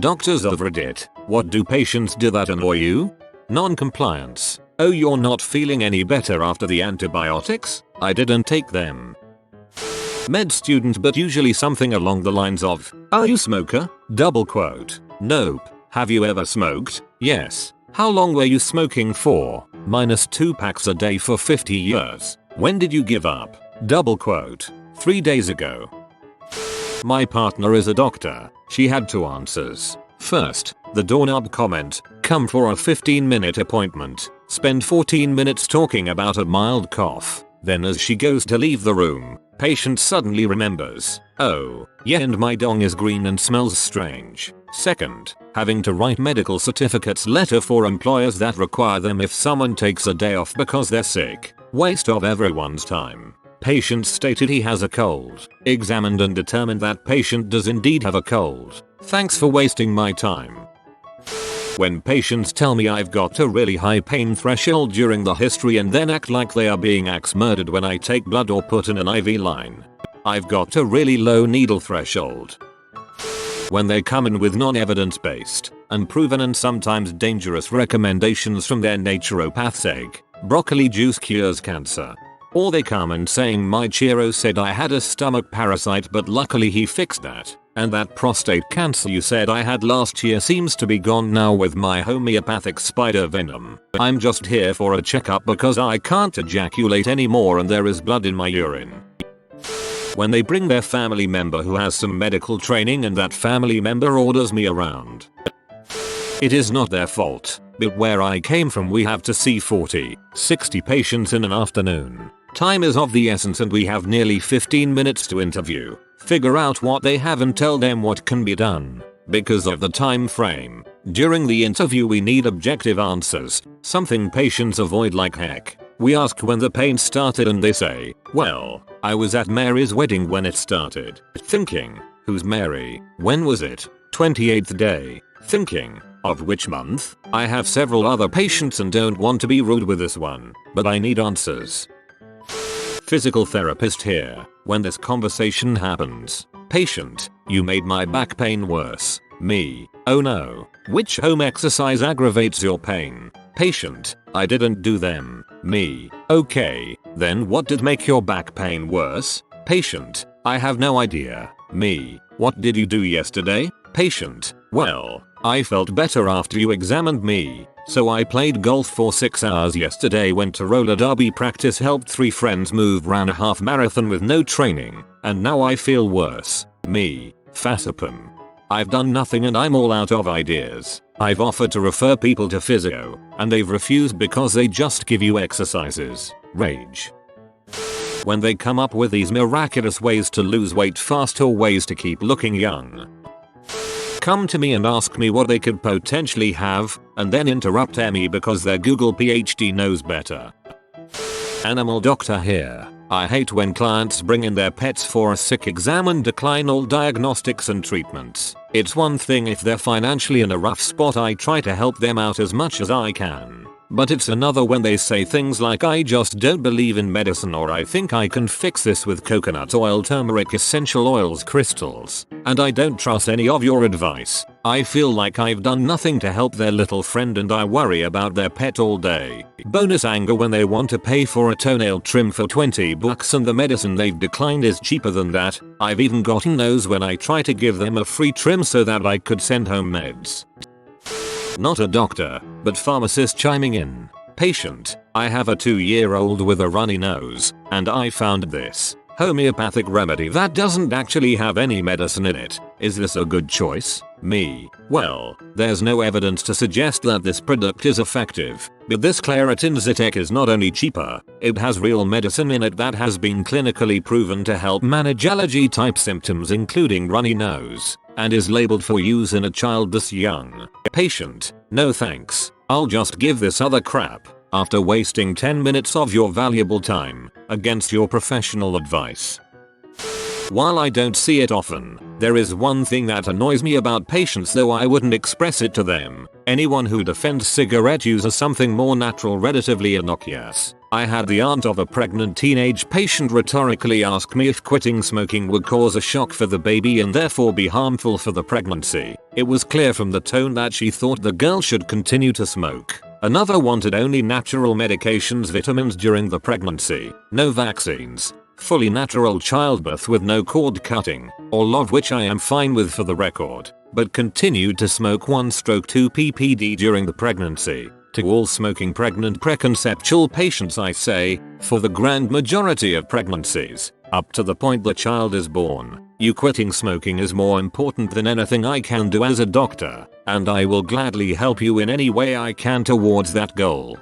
Doctors of Reddit, what do patients do that annoy you? Non-compliance. Oh, you're not feeling any better after the antibiotics? I didn't take them. Med student, but usually something along the lines of, are you smoker? Double quote. Nope. Have you ever smoked? Yes. How long were you smoking for? -2 packs a day for 50 years. When did you give up? Double quote. 3 days ago. My partner is a doctor. She had 2 answers. First, the doorknob comment, come for a 15-minute appointment, spend 14 minutes talking about a mild cough. Then as she goes to leave the room, patient suddenly remembers, oh, yeah, and my dong is green and smells strange. Second, having to write medical certificates letter for employers that require them if someone takes a day off because they're sick. Waste of everyone's time. Patient stated he has a cold. Examined and determined that patient does indeed have a cold. Thanks for wasting my time. When patients tell me I've got a really high pain threshold during the history and then act like they are being axe murdered when I take blood or put in an IV line. I've got a really low needle threshold. When they come in with non-evidence based, unproven and sometimes dangerous recommendations from their naturopath's egg, broccoli juice cures cancer. Or they come in saying my chiro said I had a stomach parasite but luckily he fixed that. And that prostate cancer you said I had last year seems to be gone now with my homeopathic spider venom. I'm just here for a checkup because I can't ejaculate anymore and there is blood in my urine. When they bring their family member who has some medical training and that family member orders me around. It is not their fault, but where I came from we have to see 40, 60 patients in an afternoon. Time is of the essence and we have nearly 15 minutes to interview, figure out what they have and tell them what can be done. Because of the time frame, during the interview we need objective answers, something patients avoid like heck. We ask when the pain started and they say, well, I was at Mary's wedding when it started. Thinking, who's Mary? When was it? 28th day. Thinking, of which month? I have several other patients and don't want to be rude with this one, but I need answers. Physical therapist here. When this conversation happens. Patient, you made my back pain worse. Me, oh no. Which home exercise aggravates your pain? Patient, I didn't do them. Me, okay. Then what did make your back pain worse? Patient, I have no idea. Me, what did you do yesterday? Patient, well, I felt better after you examined me. So I played golf for 6 hours yesterday, went to roller derby practice, helped 3 friends move, ran a half marathon with no training, and now I feel worse. Me, Fasipum. I've done nothing and I'm all out of ideas. I've offered to refer people to physio, and they've refused because they just give you exercises. Rage. When they come up with these miraculous ways to lose weight fast or ways to keep looking young. Come to me and ask me what they could potentially have, and then interrupt me because their Google PhD knows better. Animal doctor here. I hate when clients bring in their pets for a sick exam and decline all diagnostics and treatments. It's one thing if they're financially in a rough spot, I try to help them out as much as I can. But it's another when they say things like I just don't believe in medicine or I think I can fix this with coconut oil, turmeric, essential oils, crystals, and I don't trust any of your advice. I feel like I've done nothing to help their little friend and I worry about their pet all day. Bonus anger when they want to pay for a toenail trim for $20 and the medicine they've declined is cheaper than that. I've even gotten those when I try to give them a free trim so that I could send home meds. Not a doctor, but pharmacist chiming in. Patient, I have a 2-year-old with a runny nose, and I found this homeopathic remedy that doesn't actually have any medicine in it. Is this a good choice? Me, well, there's no evidence to suggest that this product is effective, but this Claritin Zytek is not only cheaper, it has real medicine in it that has been clinically proven to help manage allergy type symptoms including runny nose, and is labeled for use in a child this young. Patient, no thanks, I'll just give this other crap, after wasting 10 minutes of your valuable time, against your professional advice. While I don't see it often, there is one thing that annoys me about patients, though I wouldn't express it to them. Anyone who defends cigarette use as something more natural, relatively innocuous. I had the aunt of a pregnant teenage patient rhetorically ask me if quitting smoking would cause a shock for the baby and therefore be harmful for the pregnancy. It was clear from the tone that she thought the girl should continue to smoke. Another wanted only natural medications, vitamins during the pregnancy, no vaccines, fully natural childbirth with no cord cutting, all of which I am fine with for the record, but continued to smoke 1/2 ppd during the pregnancy. To all smoking pregnant preconceptual patients I say, for the grand majority of pregnancies, up to the point the child is born, you quitting smoking is more important than anything I can do as a doctor, and I will gladly help you in any way I can towards that goal.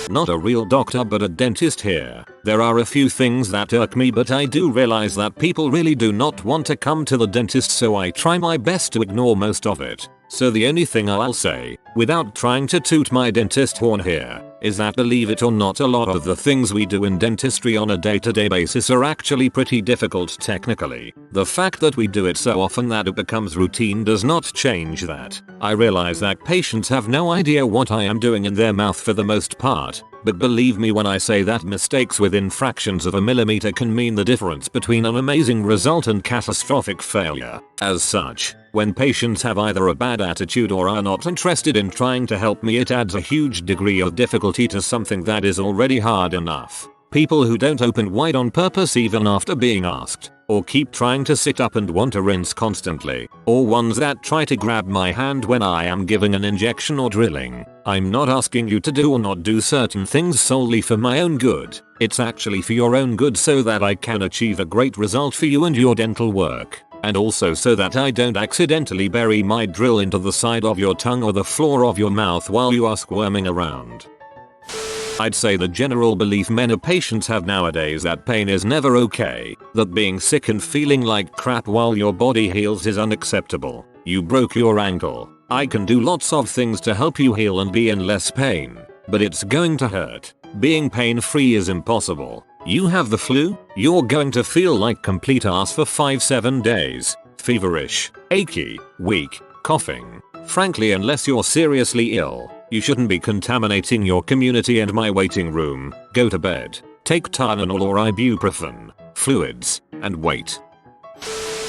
Not a real doctor but a dentist here. There are a few things that irk me, but I do realize that people really do not want to come to the dentist, so I try my best to ignore most of it. So the only thing I'll say, without trying to toot my dentist horn here, is that believe it or not, a lot of the things we do in dentistry on a day-to-day basis are actually pretty difficult technically. The fact that we do it so often that it becomes routine does not change that. I realize that patients have no idea what I am doing in their mouth for the most part, but believe me when I say that mistakes within fractions of a millimeter can mean the difference between an amazing result and catastrophic failure. As such, when patients have either a bad attitude or are not interested in trying to help me, it adds a huge degree of difficulty to something that is already hard enough. People who don't open wide on purpose even after being asked, or keep trying to sit up and want to rinse constantly, or ones that try to grab my hand when I am giving an injection or drilling. I'm not asking you to do or not do certain things solely for my own good. It's actually for your own good so that I can achieve a great result for you and your dental work. And also so that I don't accidentally bury my drill into the side of your tongue or the floor of your mouth while you are squirming around. I'd say the general belief many patients have nowadays that pain is never okay, that being sick and feeling like crap while your body heals is unacceptable. You broke your ankle. I can do lots of things to help you heal and be in less pain, but it's going to hurt. Being pain-free is impossible. You have the flu? You're going to feel like complete ass for 5-7 days. Feverish, achy, weak, coughing. Frankly, unless you're seriously ill, you shouldn't be contaminating your community and my waiting room. Go to bed, take Tylenol or ibuprofen, fluids, and wait.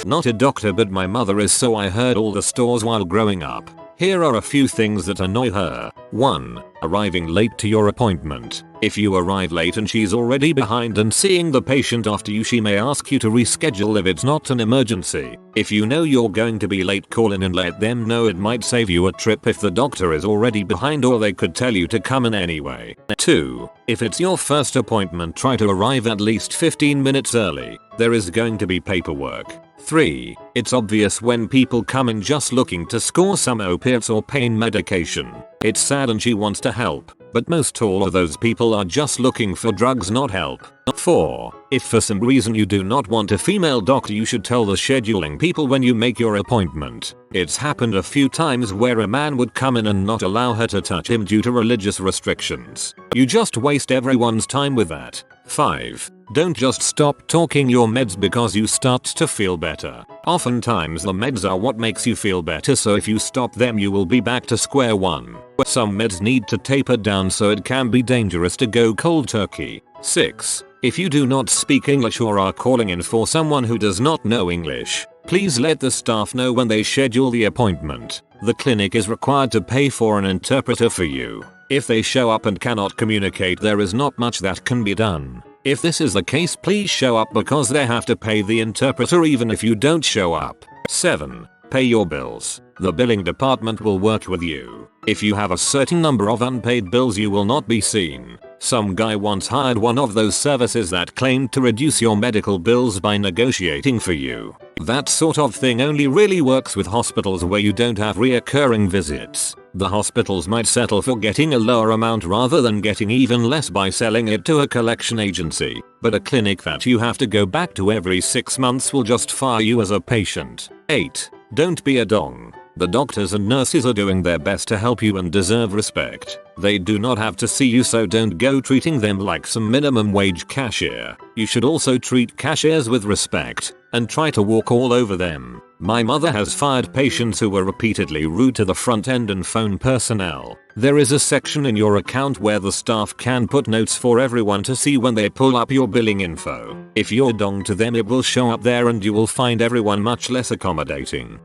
Not a doctor, but my mother is, so I heard all the stores while growing up. Here are a few things that annoy her. 1. Arriving late to your appointment. If you arrive late and she's already behind and seeing the patient after you, she may ask you to reschedule if it's not an emergency. If you know you're going to be late, call in and let them know. It might save you a trip if the doctor is already behind, or they could tell you to come in anyway. 2. If it's your first appointment, try to arrive at least 15 minutes early. There is going to be paperwork. 3. It's obvious when people come in just looking to score some opiates or pain medication. It's sad and she wants to help, but most all of those people are just looking for drugs, not help. 4. If for some reason you do not want a female doctor, you should tell the scheduling people when you make your appointment. It's happened a few times where a man would come in and not allow her to touch him due to religious restrictions. You just waste everyone's time with that. 5. Don't just stop taking your meds because you start to feel better. Oftentimes the meds are what makes you feel better, so if you stop them you will be back to square one. Some meds need to taper down, so it can be dangerous to go cold turkey. 6. If you do not speak English or are calling in for someone who does not know English, please let the staff know when they schedule the appointment. The clinic is required to pay for an interpreter for you. If they show up and cannot communicate, there is not much that can be done. If this is the case, please show up because they have to pay the interpreter even if you don't show up. 7. Pay your bills. The billing department will work with you. If you have a certain number of unpaid bills, you will not be seen. Some guy once hired one of those services that claimed to reduce your medical bills by negotiating for you. That sort of thing only really works with hospitals where you don't have reoccurring visits. The hospitals might settle for getting a lower amount rather than getting even less by selling it to a collection agency, but a clinic that you have to go back to every 6 months will just fire you as a patient. 8. Don't be a dong. The doctors and nurses are doing their best to help you and deserve respect. They do not have to see you, so don't go treating them like some minimum wage cashier. You should also treat cashiers with respect. and try to walk all over them. My mother has fired patients who were repeatedly rude to the front end and phone personnel. There is a section in your account where the staff can put notes for everyone to see when they pull up your billing info. If you're dong to them, it will show up there and you will find everyone much less accommodating.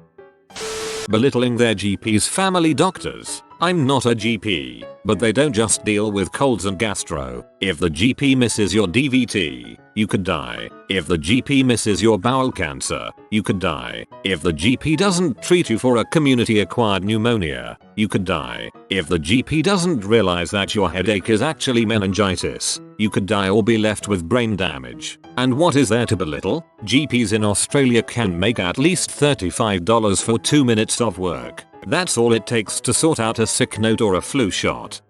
Belittling their GPs, family doctors. I'm not a GP, but they don't just deal with colds and gastro. If the GP misses your DVT, you could die. If the GP misses your bowel cancer, you could die. If the GP doesn't treat you for a community-acquired pneumonia, you could die. If the GP doesn't realize that your headache is actually meningitis, you could die or be left with brain damage. And what is there to belittle? GPs in Australia can make at least $35 for 2 minutes of work. That's all it takes to sort out a sick note or a flu shot.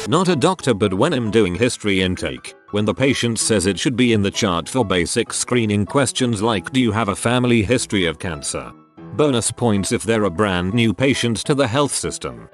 Not a doctor, but when I'm doing history intake, when the patient says it should be in the chart for basic screening questions like do you have a family history of cancer? Bonus points if they're a brand new patient to the health system.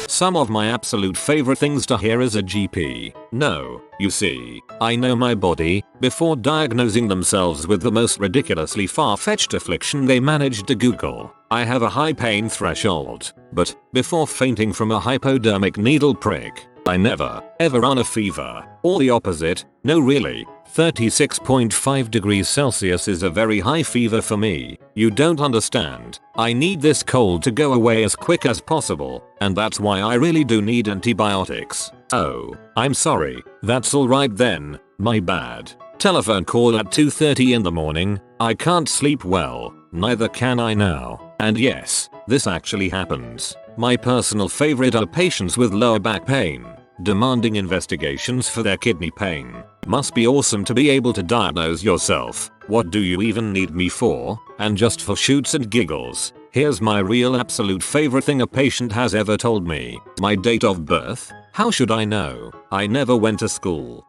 Some of my absolute favorite things to hear as a GP. No, you see, I know my body, before diagnosing themselves with the most ridiculously far-fetched affliction they managed to Google. I have a high pain threshold, but before fainting from a hypodermic needle prick, I never, ever run a fever. Or the opposite. No really, 36.5 degrees Celsius is a very high fever for me. You don't understand. I need this cold to go away as quick as possible, and that's why I really do need antibiotics. Oh, I'm sorry. That's alright then, my bad. Telephone call at 2:30 in the morning. I can't sleep well, neither can I now. And yes, this actually happens. My personal favorite are patients with lower back pain, demanding investigations for their kidney pain. Must be awesome to be able to diagnose yourself. What do you even need me for? And just for shoots and giggles, here's my real absolute favorite thing a patient has ever told me. My date of birth? How should I know? I never went to school.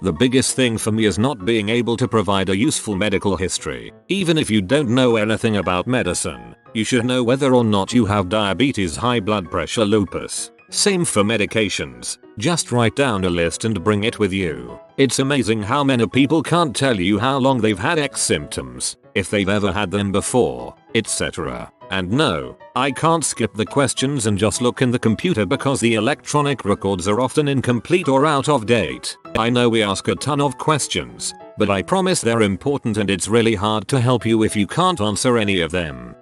The biggest thing for me is not being able to provide a useful medical history. Even if you don't know anything about medicine, you should know whether or not you have diabetes, high blood pressure, lupus. Same for medications. Just write down a list and bring it with you. It's amazing how many people can't tell you how long they've had X symptoms, if they've ever had them before, etc. And no, I can't skip the questions and just look in the computer because the electronic records are often incomplete or out of date. I know we ask a ton of questions, but I promise they're important and it's really hard to help you if you can't answer any of them.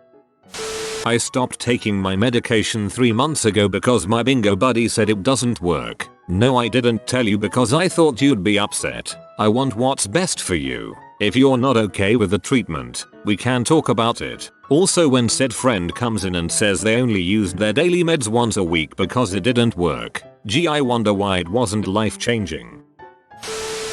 I stopped taking my medication 3 months ago because my bingo buddy said it doesn't work. No, I didn't tell you because I thought you'd be upset. I want what's best for you. If you're not okay with the treatment, we can talk about it. Also, when said friend comes in and says they only used their daily meds once a week because it didn't work, gee, I wonder why it wasn't life-changing.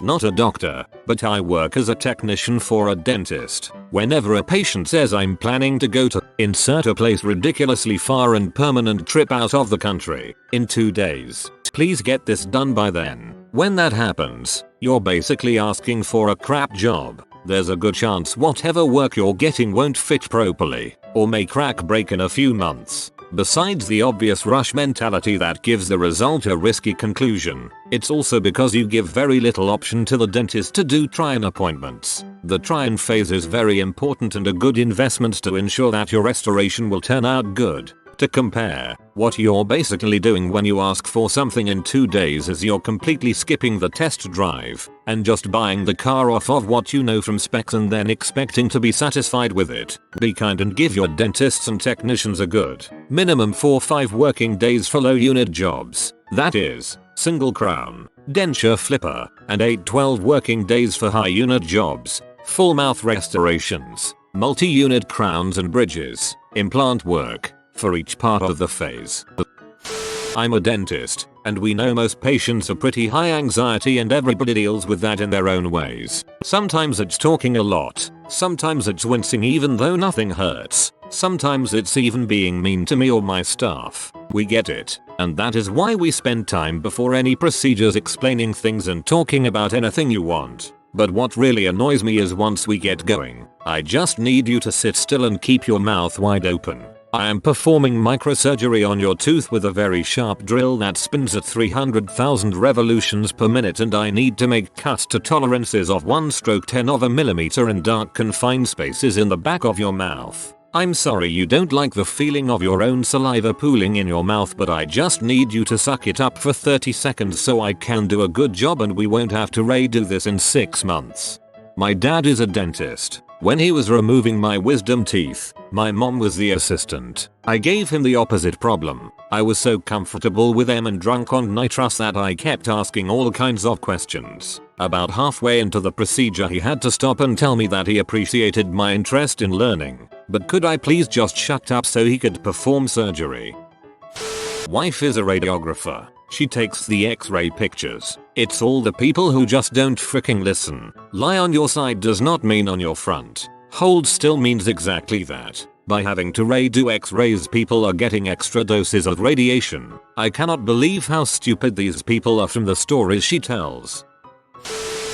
Not a doctor, but I work as a technician for a dentist. Whenever a patient says I'm planning to go to insert a place ridiculously far and permanent trip out of the country in 2 days, please get this done by then. When that happens, you're basically asking for a crap job. There's a good chance whatever work you're getting won't fit properly, or may crack break in a few months. Besides the obvious rush mentality that gives the result a risky conclusion, it's also because you give very little option to the dentist to do try-in appointments. The try-in phase is very important and a good investment to ensure that your restoration will turn out good. To compare, what you're basically doing when you ask for something in 2 days is you're completely skipping the test drive and just buying the car off of what you know from specs and then expecting to be satisfied with it. Be kind and give your dentists and technicians a good minimum 4-5 working days for low unit jobs. That is, single crown, denture flipper, and 8-12 working days for high unit jobs, full mouth restorations, multi-unit crowns and bridges, implant work, for each part of the phase. I'm a dentist, and we know most patients are pretty high anxiety and everybody deals with that in their own ways. Sometimes it's talking a lot, sometimes it's wincing even though nothing hurts, sometimes it's even being mean to me or my staff. We get it, and that is why we spend time before any procedures explaining things and talking about anything you want. But what really annoys me is once we get going, I just need you to sit still and keep your mouth wide open. I am performing microsurgery on your tooth with a very sharp drill that spins at 300,000 revolutions per minute, and I need to make cuts to tolerances of 1/10 of a millimeter in dark confined spaces in the back of your mouth. I'm sorry you don't like the feeling of your own saliva pooling in your mouth, but I just need you to suck it up for 30 seconds so I can do a good job and we won't have to redo this in 6 months. My dad is a dentist. When he was removing my wisdom teeth, my mom was the assistant. I gave him the opposite problem. I was so comfortable with them and drunk on nitrous that I kept asking all kinds of questions. About halfway into the procedure he had to stop and tell me that he appreciated my interest in learning, but could I please just shut up so he could perform surgery. Wife is a radiographer. She takes the x-ray pictures. It's all the people who just don't freaking listen. Lie on your side does not mean on your front. Hold still means exactly that. By having to redo x-rays, people are getting extra doses of radiation. I cannot believe how stupid these people are from the stories she tells.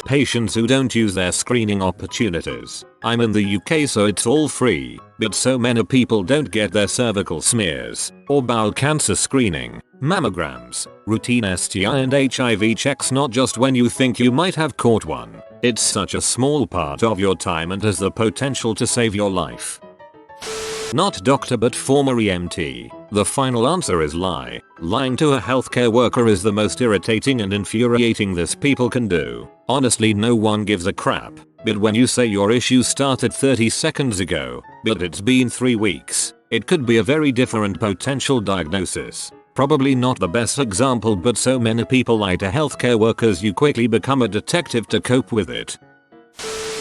Patients who don't use their screening opportunities. I'm in the UK so it's all free, but so many people don't get their cervical smears, or bowel cancer screening, mammograms, routine STI and HIV checks, not just when you think you might have caught one. It's such a small part of your time and has the potential to save your life. Not doctor but former EMT. The final answer is lie. Lying to a healthcare worker is the most irritating and infuriating this people can do. Honestly, no one gives a crap. But when you say your issue started 30 seconds ago, but it's been 3 weeks, it could be a very different potential diagnosis. Probably not the best example, but so many people lie to healthcare workers you quickly become a detective to cope with it.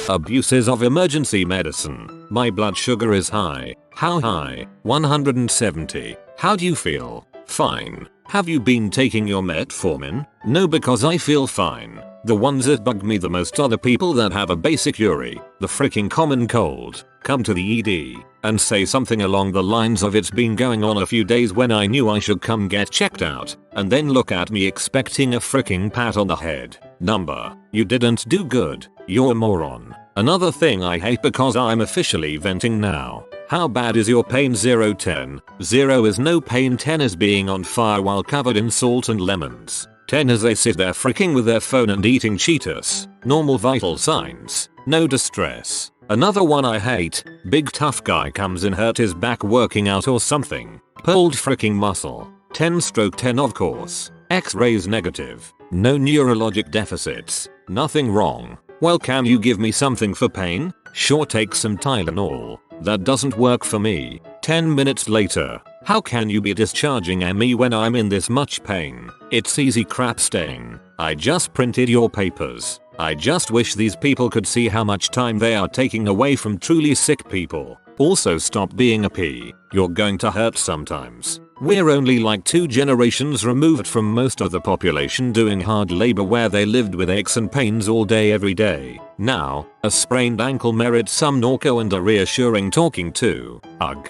Abuses of emergency medicine. My blood sugar is high. How high? 170. How do you feel? Fine. Have you been taking your metformin? No, because I feel fine. The ones that bug me the most are the people that have a basic URI, the freaking common cold, come to the ED, and say something along the lines of "it's been going on a few days" when I knew I should come get checked out, and then look at me expecting a freaking pat on the head. Number, you didn't do good, you're a moron. Another thing I hate, because I'm officially venting now. How bad is your pain? 0-10. 0 is no pain, 10 is being on fire while covered in salt and lemons. 10 as they sit there freaking with their phone and eating Cheetos. Normal vital signs. No distress. Another one I hate. Big tough guy comes in, hurt his back working out or something. Pulled freaking muscle. 10/10 of course. X-rays negative. No neurologic deficits. Nothing wrong. Well, can you give me something for pain? Sure, take some Tylenol. That doesn't work for me. 10 minutes later. How can you be discharging me when I'm in this much pain? It's easy crap staying. I just printed your papers. I just wish these people could see how much time they are taking away from truly sick people. Also, stop being a P. You're going to hurt sometimes. We're only like 2 generations removed from most of the population doing hard labor where they lived with aches and pains all day every day. Now, a sprained ankle merits some Norco and a reassuring talking to. Ugh.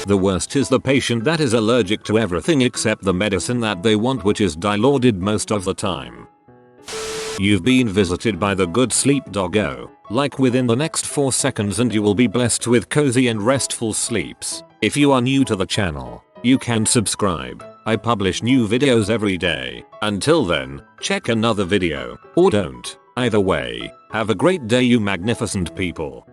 The worst is the patient that is allergic to everything except the medicine that they want, which is dilaudid most of the time. You've been visited by the good sleep doggo. Like within the next 4 seconds and you will be blessed with cozy and restful sleeps. If you are new to the channel, you can subscribe. I publish new videos every day. Until then, check another video, or don't. Either way, have a great day, you magnificent people.